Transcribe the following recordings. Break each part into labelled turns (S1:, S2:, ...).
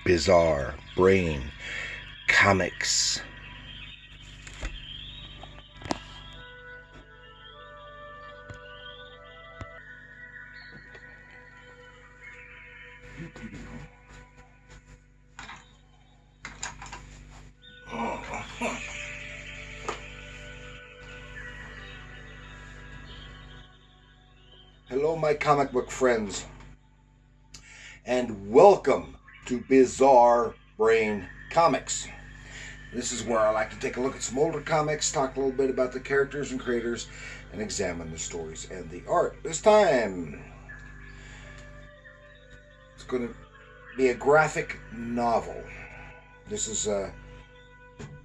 S1: Bizarre Brain Comics. Hello, my comic book friends, and welcome to Bizarre Brain Comics. This is where I like to take a look at some older comics, talk a little bit about the characters and creators, and examine the stories and the art. This time, it's going to be a graphic novel. This is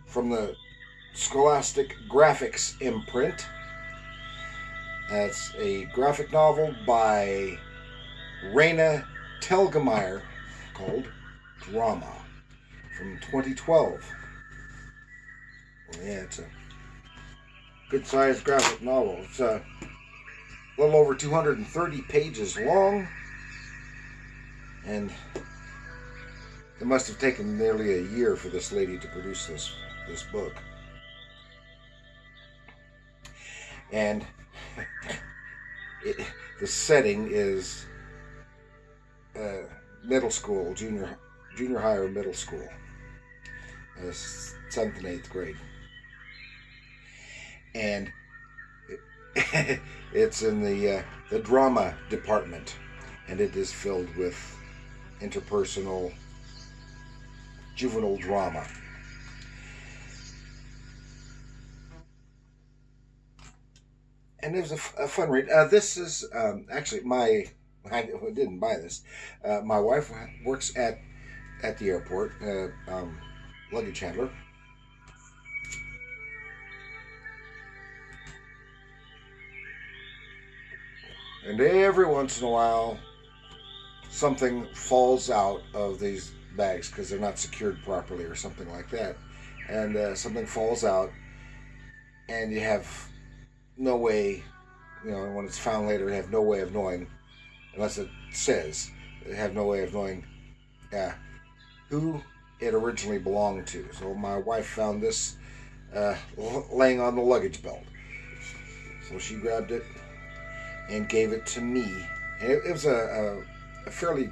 S1: from the Scholastic Graphix imprint. That's a graphic novel by Raina Helgemeier called Drama from 2012. Well, yeah, it's a good-sized graphic novel. It's a little over 230 pages long, and it must have taken nearly a year for this lady to produce this book. And the setting is middle school, junior high or middle school, 7th and 8th grade, and it's in the drama department, and it is filled with interpersonal juvenile drama. And it was a fun read. This is actually I didn't buy this. My wife works at the airport, luggage handler. And every once in a while, something falls out of these bags because they're not secured properly or something like that. And something falls out, and you have no way, when it's found later, you have no way of knowing, unless it says, you have no way of knowing who it originally belonged to. So my wife found this laying on the luggage belt. So she grabbed it and gave it to me. And it was a fairly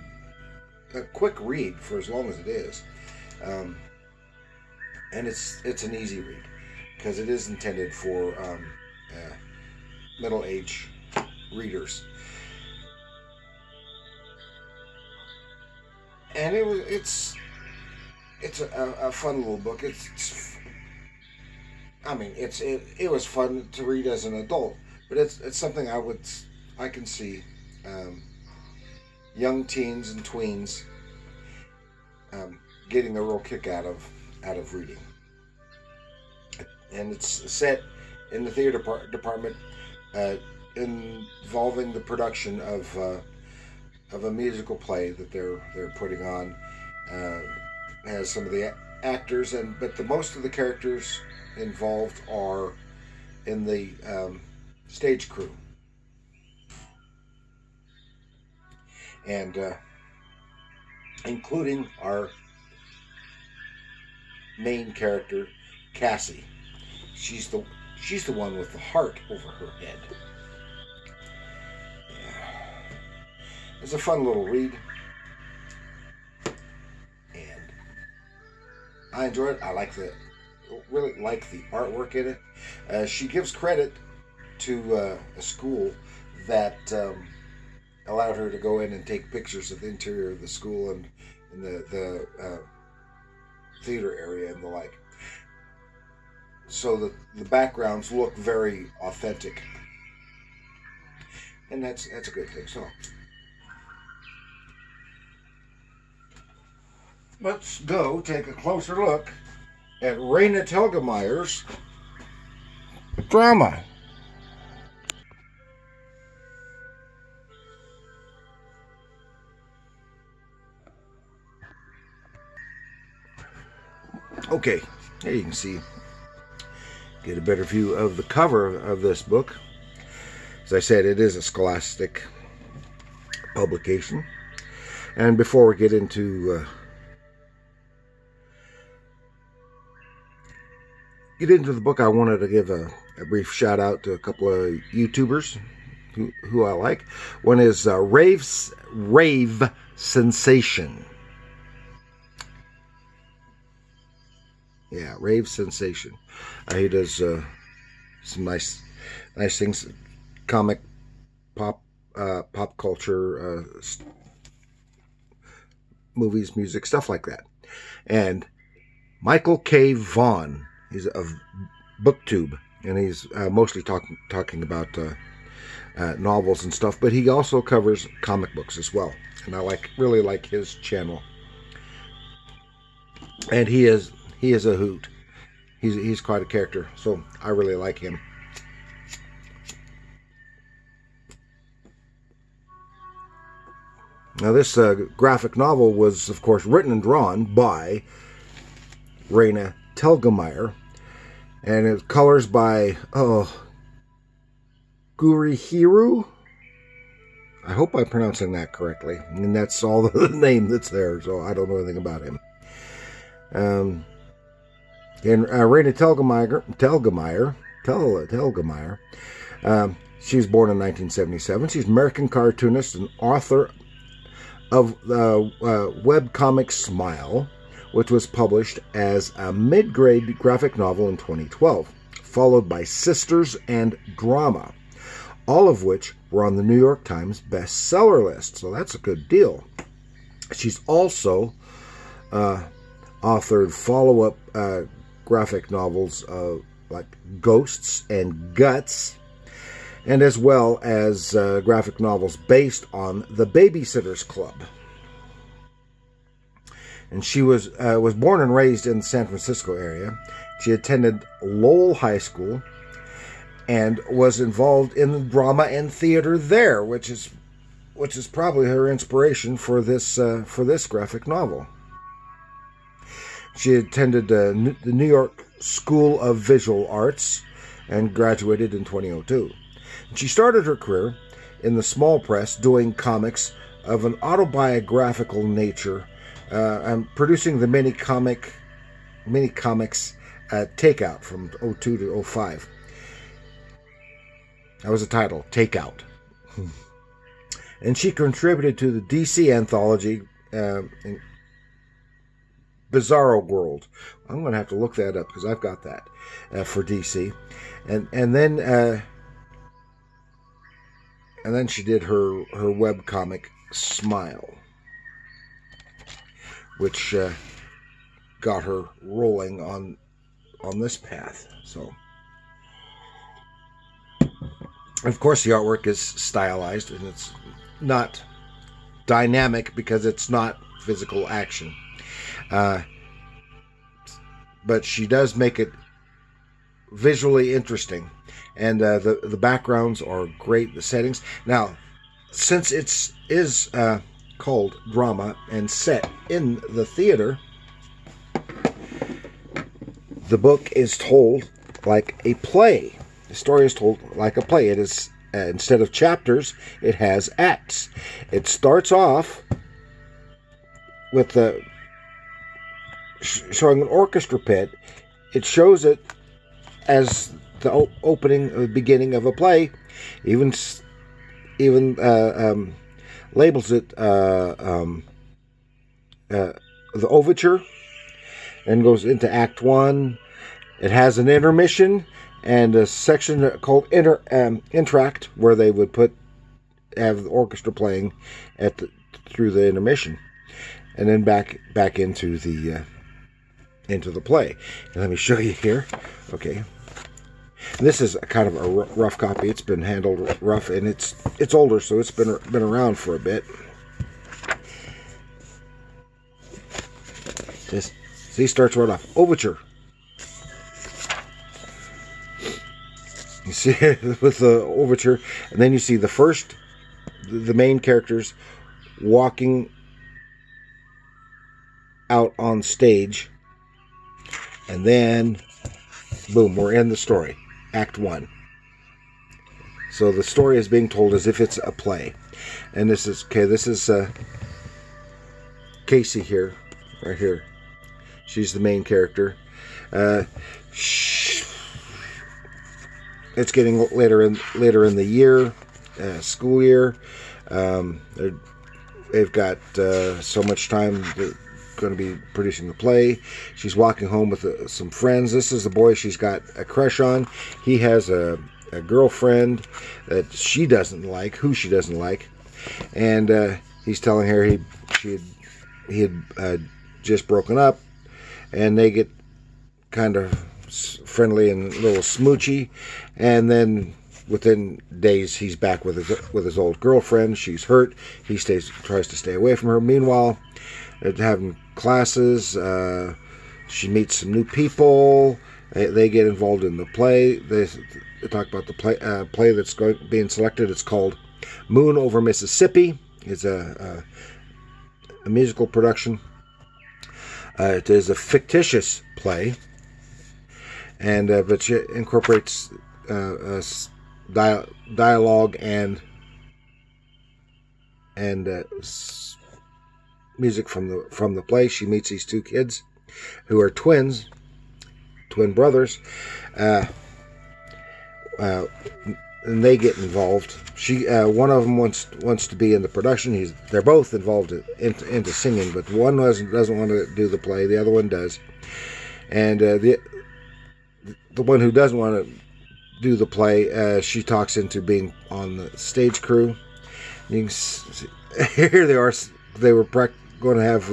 S1: quick read for as long as it is. And it's an easy read because it is intended for middle-aged readers. And it's a fun little book. It was fun to read as an adult, but it's something I can see young teens and tweens getting a real kick out of reading. And it's set in the theater department, involving the production of a musical play that they're putting on. Has some of the actors, but the most of the characters involved are in the stage crew, and including our main character, Cassie. She's the one with the heart over her head. Yeah. It's a fun little read, and I enjoy it. I really like the artwork in it. She gives credit to a school that allowed her to go in and take pictures of the interior of the school and in the theater area and the like. So that the backgrounds look very authentic, and that's a good thing. So let's go take a closer look at Raina Helgemeier's Drama. Okay, here you can see. Get a better view of the cover of this book. As I said, it is a Scholastic publication. And before we get into get into the book, I wanted to give a brief shout out to a couple of YouTubers who I like. One is Rave Sensation. Yeah, Rave Sensation. He does some nice things, comic, pop culture, movies, music, stuff like that. And Michael K. Vaughn, he's of BookTube, and he's mostly talking about novels and stuff, but he also covers comic books as well. And I really like his channel. And he is a hoot. He's quite a character, so I really like him. Now, this graphic novel was, of course, written and drawn by Raina Helgemeier, and it colors by Gurihiru. I hope I'm pronouncing that correctly, and that's all the name that's there, so I don't know anything about him. And Raina Helgemeier, she was born in 1977. She's an American cartoonist and author of the webcomic Smile, which was published as a mid-grade graphic novel in 2012, followed by Sisters and Drama, all of which were on the New York Times bestseller list, so that's a good deal. She's also authored follow-up graphic novels like Ghosts and Guts, and as well as graphic novels based on The Babysitter's Club. And she was born and raised in the San Francisco area. She attended Lowell High School and was involved in the drama and theater there, which is probably her inspiration for this graphic novel. She attended the New York School of Visual Arts and graduated in 2002. She started her career in the small press doing comics of an autobiographical nature, and producing the mini comics Takeout from 2002 to 2005. That was the title, Takeout. And she contributed to the DC anthology Bizarro World. I'm going to have to look that up because I've got that for DC. And then she did her webcomic Smile, which got her rolling on this path. So, of course, the artwork is stylized and it's not dynamic because it's not physical action. But she does make it visually interesting, and the backgrounds are great. The settings. Now, since it is called drama and set in the theater, the book is told like a play. The story is told like a play. It is instead of chapters, it has acts. It starts off with showing an orchestra pit. It shows it as the beginning of a play. Even labels it the overture, and goes into Act 1. It has an intermission and a section called Interact, where they would have the orchestra playing through the intermission, and then back into the play. And let me show you here. Okay. This is kind of a rough copy. It's been handled rough, and it's older, so it's been around for a bit. See, starts right off. Overture. You see with the overture, and then you see the main characters walking out on stage, and then boom, we're in the story. Act 1. So the story is being told as if it's a play. And this is Casey here, right here. She's the main character. It's getting later in the year, school year. They've got so much time. They're going to be producing the play. She's walking home with some friends. This is the boy she's got a crush on. He has a girlfriend that she doesn't like, who she doesn't like, and he's telling her he had just broken up, and they get kind of friendly and a little smoochy, and then within days he's back with his old girlfriend. She's hurt. He tries to stay away from her. Meanwhile, they're having classes. She meets some new people. They get involved in the play. They talk about the play that's being selected. It's called Moon Over Mississippi. It's a musical production. It is a fictitious play, and but it incorporates dialogue and music from the play. She meets these two kids who are twin brothers, and they get involved. One of them wants to be in the production. They're both involved into singing, but one doesn't want to do the play. The other one does, and the one who doesn't want to do the play, she talks into being on the stage crew. You can see, here they are. They were going to have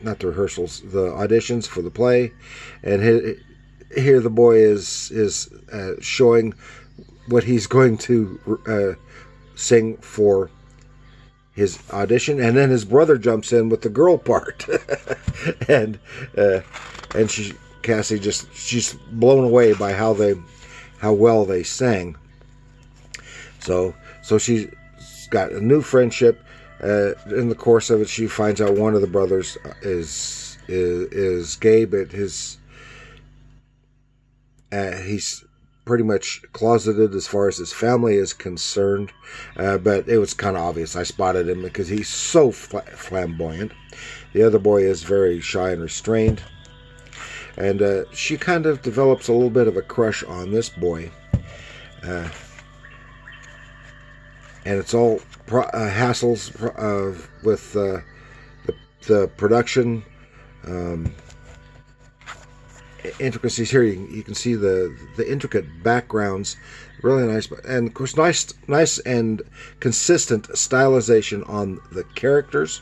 S1: not the rehearsals, the auditions for the play, and here the boy is showing what he's going to sing for his audition, and then his brother jumps in with the girl part, and Cassie she's blown away by how well they sang. So she's got a new friendship. In the course of it, she finds out one of the brothers is gay, but he's pretty much closeted as far as his family is concerned. But it was kind of obvious. I spotted him because he's so flamboyant. The other boy is very shy and restrained. And she kind of develops a little bit of a crush on this boy. And it's all hassles with the production. Intricacies here. You can see the intricate backgrounds. Really nice. And of course, nice and consistent stylization on the characters.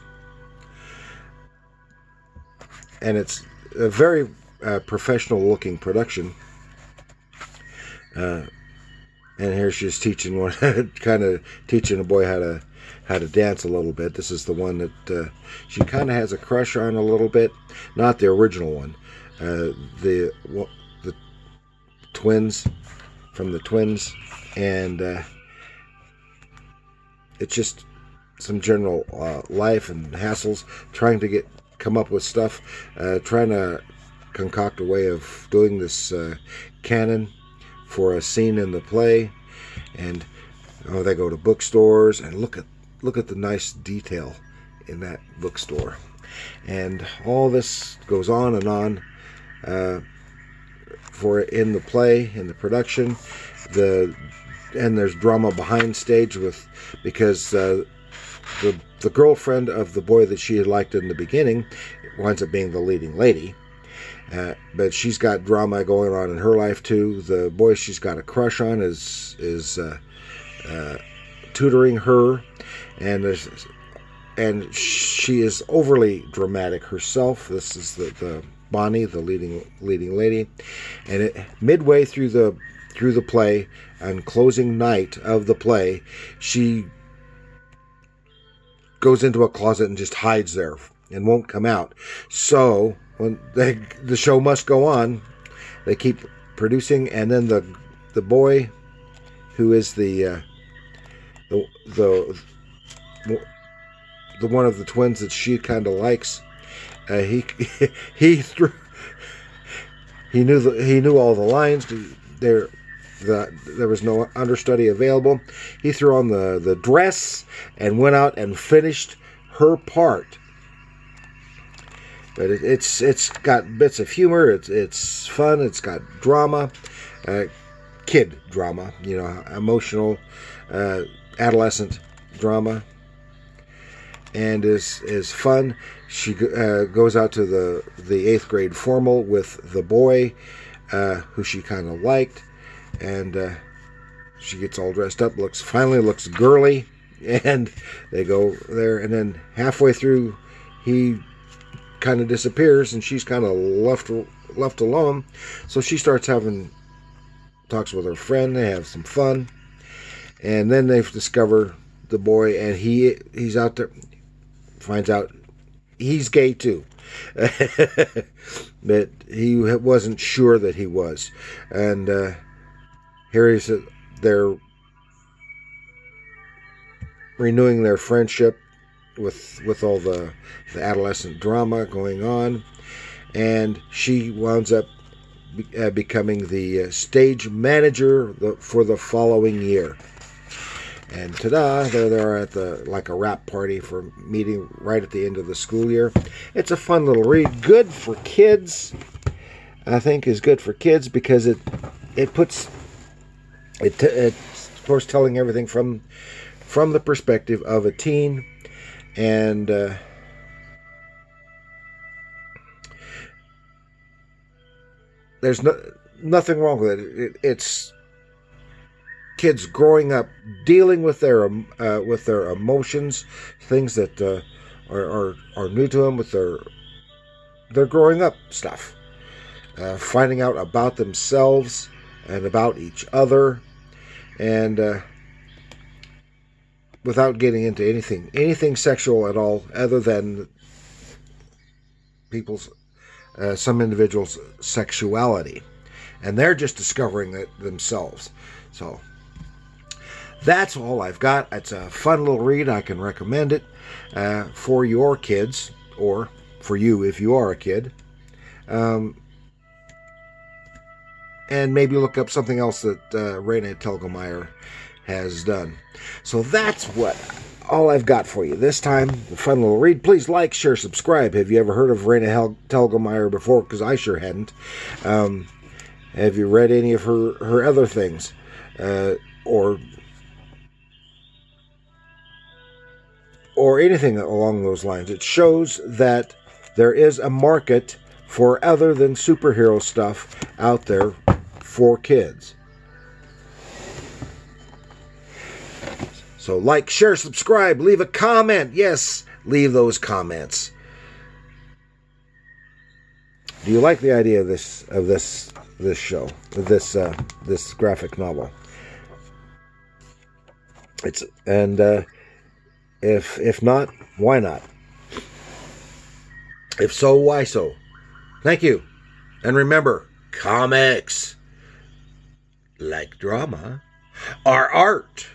S1: And it's a very professional looking production. And here she's teaching teaching a boy how to dance a little bit. This is the one that she kind of has a crush on a little bit. Not the original one. The twins from the twins, and it's just some general life and hassles, trying to come up with stuff, trying to concoct a way of doing this canon for a scene in the play. And they go to bookstores, and look at the nice detail in that bookstore. And all this goes on and on in the play, in the production. And there's drama behind stage because the girlfriend of the boy that she had liked in the beginning winds up being the leading lady. But she's got drama going on in her life too. The boy she's got a crush on is tutoring her, and she is overly dramatic herself. This is the Bonnie, the leading lady, and midway through the play, on closing night of the play, she goes into a closet and just hides there and won't come out. So when the show must go on, they keep producing, and then the boy, who is the one of the twins that she kind of likes, he knew all the lines. There was no understudy available. He threw on the dress and went out and finished her part. But it's got bits of humor. It's fun. It's got drama, kid drama. You know, emotional, adolescent drama, and is fun. She goes out to the 8th grade formal with the boy, who she kind of liked, and she gets all dressed up. Finally looks girly, and they go there. And then halfway through, he kind of disappears, and she's kind of left alone. So she starts having talks with her friend. They have some fun, and then they discover the boy, and he's out there. Finds out he's gay too, but he wasn't sure that he was. And here he's they're renewing their friendship with all the adolescent drama going on, and she winds up becoming the stage manager for the following year. And ta-da, there they are at a wrap party for meeting right at the end of the school year. It's a fun little read, good for kids. I think is good for kids because it's of course telling everything from the perspective of a teen, and there's nothing wrong with it. It's kids growing up, dealing with their emotions, things that are new to them, with their growing up stuff, finding out about themselves and about each other, and without getting into anything sexual at all, other than some individuals' sexuality, and they're just discovering it themselves. So that's all I've got. It's a fun little read. I can recommend it for your kids, or for you if you are a kid. And maybe look up something else that Raina Helgemeier has done. So that's all I've got for you this time. A fun little read. Please like, share, subscribe. Have you ever heard of Raina Helgemeier before? Because I sure hadn't. Have you read any of her other things? Or anything along those lines? It shows that there is a market for other than superhero stuff out there for kids. So like, share, subscribe, leave a comment. Yes, leave those comments. Do you like the idea of this show, of this graphic novel? If not, why not? If so, why so? Thank you. And remember, comics, like drama, are art.